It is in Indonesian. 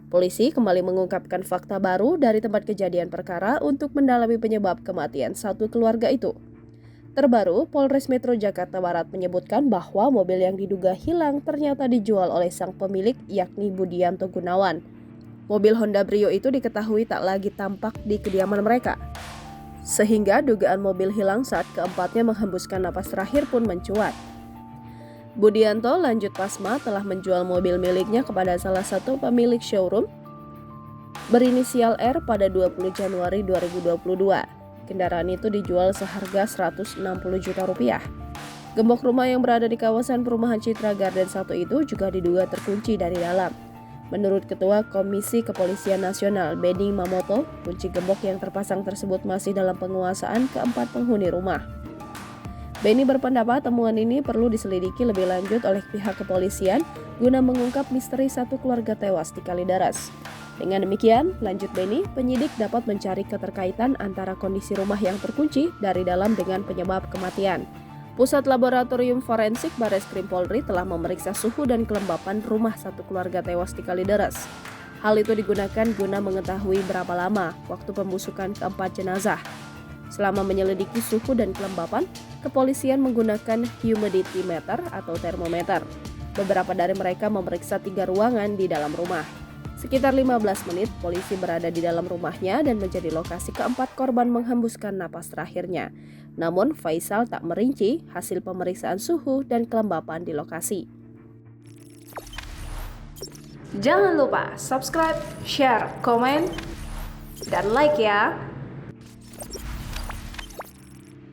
Polisi kembali mengungkapkan fakta baru dari tempat kejadian perkara untuk mendalami penyebab kematian satu keluarga itu. Terbaru, Polres Metro Jakarta Barat menyebutkan bahwa mobil yang diduga hilang ternyata dijual oleh sang pemilik, yakni Budianto Gunawan. Mobil Honda Brio itu diketahui tak lagi tampak di kediaman mereka, sehingga dugaan mobil hilang saat keempatnya menghembuskan napas terakhir pun mencuat. Budianto lanjut pasma telah menjual mobil miliknya kepada salah satu pemilik showroom berinisial R pada 20 Januari 2022. Kendaraan itu dijual seharga 160 juta rupiah. Gembok rumah yang berada di kawasan perumahan Citra Garden 1 itu juga diduga terkunci dari dalam. Menurut Ketua Komisi Kepolisian Nasional Benny Mamoto, kunci gembok yang terpasang tersebut masih dalam penguasaan keempat penghuni rumah. Benny berpendapat temuan ini perlu diselidiki lebih lanjut oleh pihak kepolisian guna mengungkap misteri satu keluarga tewas di Kalideres. Dengan demikian, lanjut Benny, penyidik dapat mencari keterkaitan antara kondisi rumah yang terkunci dari dalam dengan penyebab kematian. Pusat Laboratorium Forensik Bareskrim Polri telah memeriksa suhu dan kelembapan rumah satu keluarga tewas di Kalideres. Hal itu digunakan guna mengetahui berapa lama waktu pembusukan keempat jenazah. Selama menyelidiki suhu dan kelembapan, kepolisian menggunakan humidity meter atau termometer. Beberapa dari mereka memeriksa 3 ruangan di dalam rumah. Sekitar 15 menit, polisi berada di dalam rumahnya dan menjadi lokasi keempat korban menghembuskan napas terakhirnya. Namun, Faisal tak merinci hasil pemeriksaan suhu dan kelembapan di lokasi. Jangan lupa subscribe, share, komen, dan like ya!